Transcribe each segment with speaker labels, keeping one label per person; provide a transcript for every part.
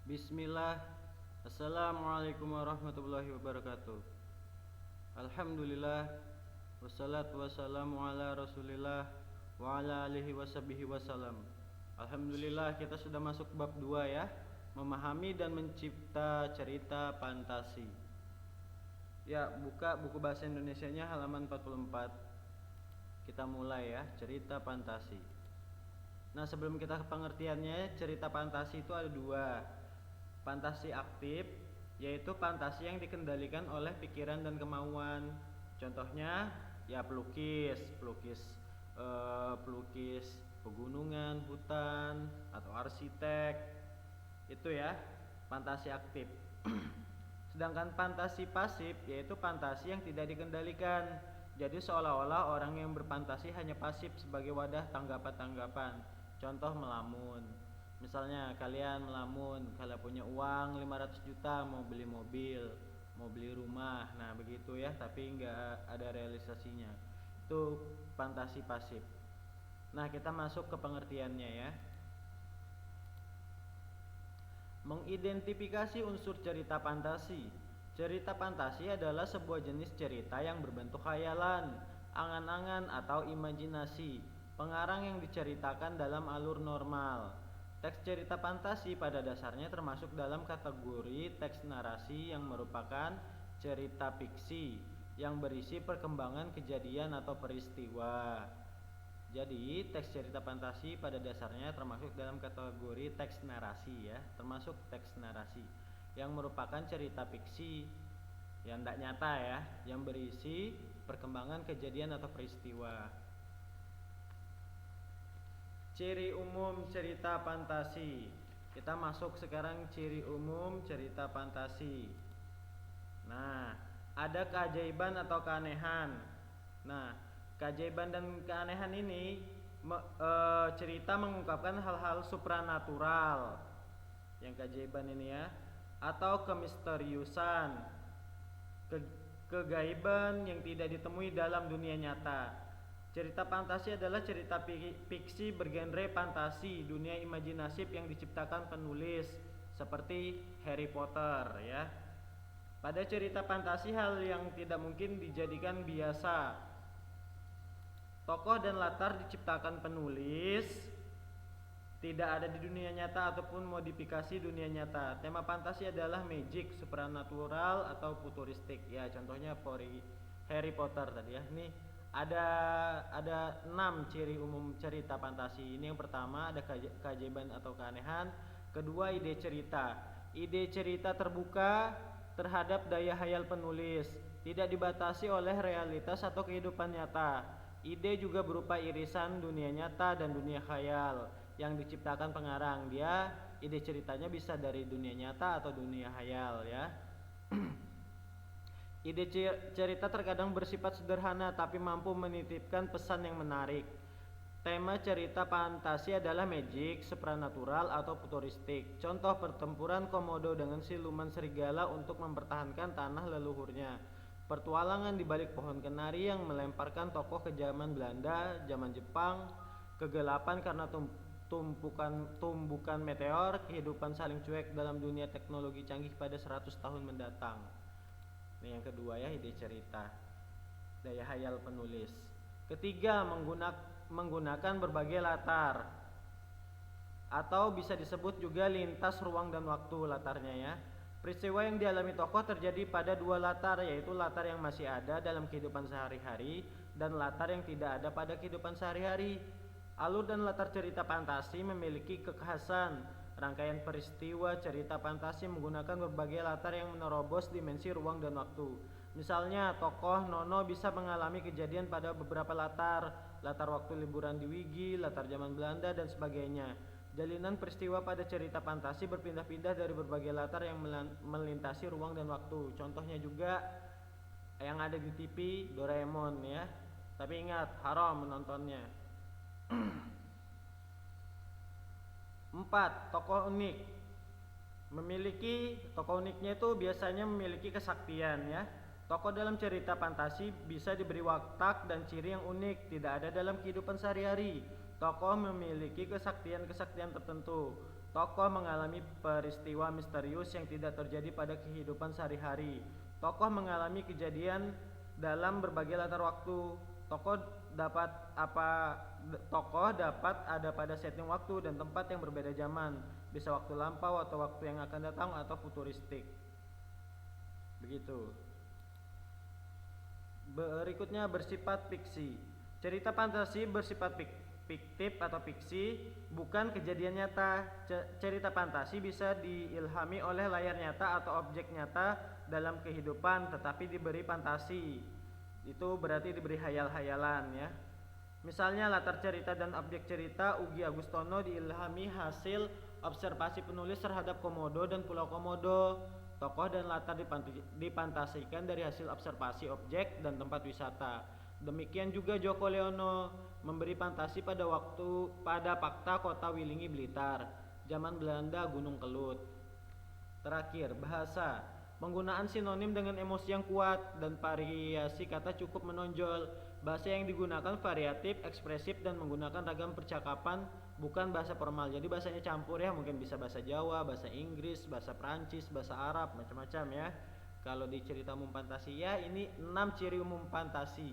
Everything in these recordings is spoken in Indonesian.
Speaker 1: Bismillah. Assalamualaikum warahmatullahi wabarakatuh. Alhamdulillah. Wassalatu wassalamu ala rasulillah wa ala alihi washabihi wasallam. Alhamdulillah, kita sudah masuk bab 2 ya. Memahami dan mencipta cerita fantasi. Ya, buka buku bahasa Indonesianya halaman 44. Kita mulai ya, cerita fantasi. Nah, sebelum kita ke pengertiannya, cerita fantasi itu ada dua. Fantasi aktif, yaitu fantasi yang dikendalikan oleh pikiran dan kemauan. Contohnya ya pelukis pegunungan, hutan, atau arsitek. Itu ya, fantasi aktif. Sedangkan fantasi pasif yaitu fantasi yang tidak dikendalikan. Jadi seolah-olah orang yang berfantasi hanya pasif sebagai wadah tanggapan-tanggapan. Contoh melamun. Misalnya kalian melamun, kalau punya uang 500 juta mau beli mobil, mau beli rumah. Nah, begitu ya, tapi nggak ada realisasinya. Itu fantasi pasif. Nah, kita masuk ke pengertiannya ya. Mengidentifikasi unsur cerita fantasi. Cerita fantasi adalah sebuah jenis cerita yang berbentuk khayalan, angan-angan atau imajinasi, pengarang yang diceritakan dalam alur normal. Teks cerita fantasi pada dasarnya termasuk dalam kategori teks narasi yang merupakan cerita fiksi yang berisi perkembangan kejadian atau peristiwa. Jadi, teks cerita fantasi pada dasarnya termasuk dalam kategori teks narasi ya, termasuk teks narasi yang merupakan cerita fiksi yang tidak nyata ya, yang berisi perkembangan kejadian atau peristiwa. Ciri umum cerita fantasi. Kita masuk sekarang ciri umum cerita fantasi. Nah, ada keajaiban atau keanehan. Nah, keajaiban dan keanehan ini cerita mengungkapkan hal-hal supranatural. Yang keajaiban ini ya, atau kemisteriusan, kegaiban yang tidak ditemui dalam dunia nyata. Cerita fantasi adalah cerita fiksi bergenre fantasi, dunia imajinasif yang diciptakan penulis seperti Harry Potter ya. Pada cerita fantasi hal yang tidak mungkin dijadikan biasa. Tokoh dan latar diciptakan penulis, tidak ada di dunia nyata ataupun modifikasi dunia nyata. Tema fantasi adalah magic, supernatural atau futuristik. Ya, contohnya Harry Potter tadi ya. Ini ada 6 ciri umum cerita fantasi. Ini yang pertama ada keajaiban atau keanehan. Kedua, ide cerita. Ide cerita terbuka terhadap daya hayal penulis, tidak dibatasi oleh realitas atau kehidupan nyata. Ide juga berupa irisan dunia nyata dan dunia khayal yang diciptakan pengarang. Dia ide ceritanya bisa dari dunia nyata atau dunia khayal ya. Ide cerita terkadang bersifat sederhana tapi mampu menitipkan pesan yang menarik. Tema cerita fantasi adalah magic, supranatural atau futuristik. Contoh pertempuran Komodo dengan siluman serigala untuk mempertahankan tanah leluhurnya. Petualangan di balik pohon kenari yang melemparkan tokoh ke zaman Belanda, zaman Jepang, kegelapan karena tumbukan meteor, kehidupan saling cuek dalam dunia teknologi canggih pada 100 tahun mendatang. Ini yang kedua ya, ide cerita, daya hayal penulis. Ketiga, menggunakan berbagai latar atau bisa disebut juga lintas ruang dan waktu latarnya ya. Peristiwa yang dialami tokoh terjadi pada 2 latar, yaitu latar yang masih ada dalam kehidupan sehari-hari dan latar yang tidak ada pada kehidupan sehari-hari. Alur dan latar cerita fantasi memiliki kekhasan. Rangkaian peristiwa cerita fantasi menggunakan berbagai latar yang menerobos dimensi ruang dan waktu. Misalnya, tokoh Nono bisa mengalami kejadian pada beberapa latar waktu liburan di Wigi, latar zaman Belanda, dan sebagainya. Jalinan peristiwa pada cerita fantasi berpindah-pindah dari berbagai latar yang melintasi ruang dan waktu. Contohnya juga yang ada di TV, Doraemon ya. Tapi ingat, haram menontonnya. 4. Tokoh unik. Tokoh uniknya itu biasanya memiliki kesaktian ya. Tokoh dalam cerita fantasi bisa diberi watak dan ciri yang unik, tidak ada dalam kehidupan sehari-hari. Tokoh memiliki kesaktian-kesaktian tertentu. Tokoh mengalami peristiwa misterius yang tidak terjadi pada kehidupan sehari-hari. Tokoh mengalami kejadian dalam berbagai latar waktu. Tokoh dapat ada pada setting waktu dan tempat yang berbeda zaman, bisa waktu lampau atau waktu yang akan datang atau futuristik. Begitu. Berikutnya bersifat fiksi. Cerita fantasi bersifat fiktif atau fiksi, bukan kejadian nyata. Cerita fantasi bisa diilhami oleh layar nyata atau objek nyata dalam kehidupan, tetapi diberi fantasi. Itu berarti diberi hayal-hayalan ya. Misalnya latar cerita dan objek cerita Ugi Agustono diilhami hasil observasi penulis terhadap Komodo dan Pulau Komodo. Tokoh dan latar difantasikan dari hasil observasi objek dan tempat wisata. Demikian juga Joko Leono memberi fantasi pada fakta kota Wilingi Blitar, zaman Belanda Gunung Kelut. Terakhir, bahasa. Penggunaan sinonim dengan emosi yang kuat dan variasi kata cukup menonjol. Bahasa yang digunakan variatif, ekspresif, dan menggunakan ragam percakapan, bukan bahasa formal. Jadi bahasanya campur ya, mungkin bisa bahasa Jawa, bahasa Inggris, bahasa Prancis, bahasa Arab, macam-macam ya. Kalau di cerita umum fantasi ya, ini 6 ciri umum fantasi.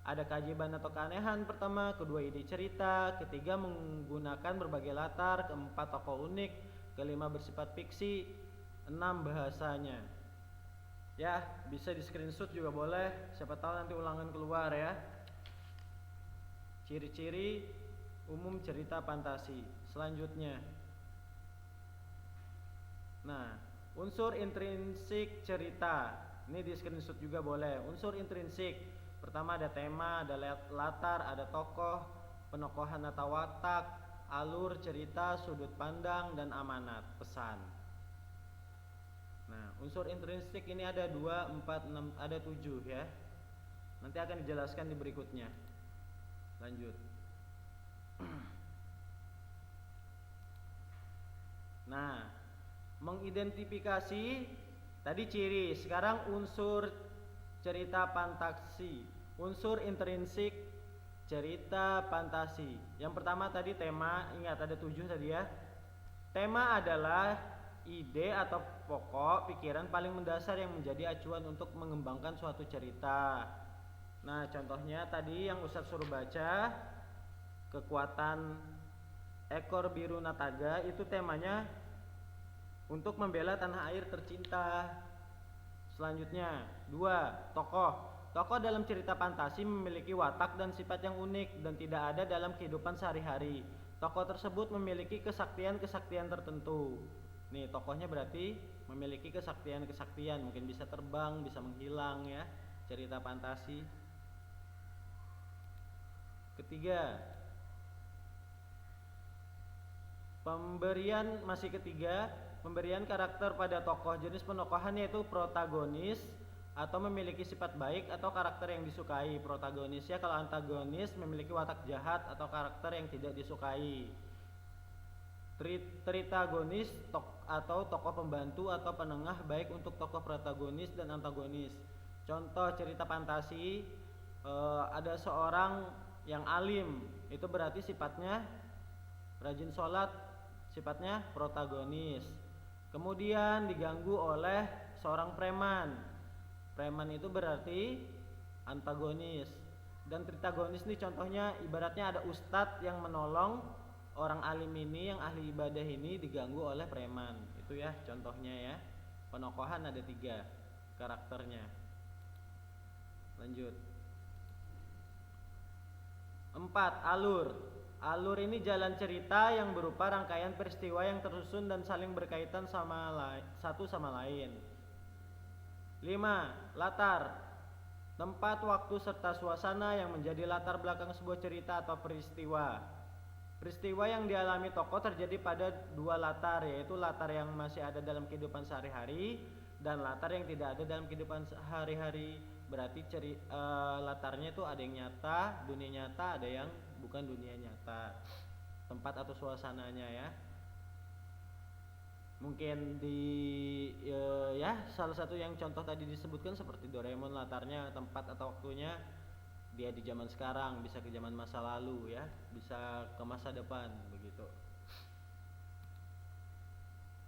Speaker 1: Ada keajaiban atau keanehan pertama, kedua ide cerita, ketiga menggunakan berbagai latar, keempat tokoh unik, kelima bersifat fiksi, 6 bahasanya. Ya, bisa di screenshot juga boleh, siapa tahu nanti ulangan keluar ya. Ciri-ciri umum cerita fantasi. Selanjutnya. Nah, unsur intrinsik cerita. Ini di screenshot juga boleh. Unsur intrinsik. Pertama ada tema, ada latar, ada tokoh, penokohan atau watak, alur cerita, sudut pandang, dan amanat, pesan. Nah, unsur intrinsik ini ada 2, 4, 6, ada 7 ya. Nanti akan dijelaskan di berikutnya. Lanjut. Nah, mengidentifikasi tadi ciri, sekarang unsur cerita fantasi, unsur intrinsik cerita fantasi. Yang pertama tadi tema, ingat ada 7 tadi ya. Tema adalah ide atau pokok pikiran paling mendasar yang menjadi acuan untuk mengembangkan suatu cerita. Nah, contohnya tadi yang Ustadz suruh baca, kekuatan ekor biru nataga, itu temanya untuk membela tanah air tercinta. Selanjutnya, 2, tokoh. Tokoh dalam cerita fantasi memiliki watak dan sifat yang unik dan tidak ada dalam kehidupan sehari-hari. Tokoh tersebut memiliki kesaktian-kesaktian tertentu. Nih, tokohnya berarti memiliki kesaktian-kesaktian, mungkin bisa terbang, bisa menghilang ya, cerita fantasi. Ketiga, pemberian karakter pada tokoh. Jenis penokohan yaitu protagonis atau memiliki sifat baik atau karakter yang disukai. Protagonisnya kalau antagonis memiliki watak jahat atau karakter yang tidak disukai. Tritagonis atau tokoh pembantu atau penengah baik untuk tokoh protagonis dan antagonis. Contoh cerita fantasi, ada seorang yang alim, itu berarti sifatnya rajin sholat, sifatnya protagonis. Kemudian diganggu oleh seorang preman, preman itu berarti antagonis. Dan tritagonis nih contohnya ibaratnya ada ustadz yang menolong orang alim ini, yang ahli ibadah ini diganggu oleh preman. Itu ya contohnya ya. Penokohan ada 3 karakternya. Lanjut. 4, alur. Alur ini jalan cerita yang berupa rangkaian peristiwa yang tersusun dan saling berkaitan satu sama lain. 5, latar. Tempat, waktu, serta suasana yang menjadi latar belakang sebuah cerita atau peristiwa. Peristiwa yang dialami tokoh terjadi pada 2 latar, yaitu latar yang masih ada dalam kehidupan sehari-hari dan latar yang tidak ada dalam kehidupan sehari-hari. Berarti latarnya itu ada yang nyata, dunia nyata, ada yang bukan dunia nyata, tempat atau suasananya ya. Mungkin ya salah satu yang contoh tadi disebutkan seperti Doraemon, latarnya tempat atau waktunya dia di zaman sekarang, bisa ke zaman masa lalu ya, bisa ke masa depan begitu.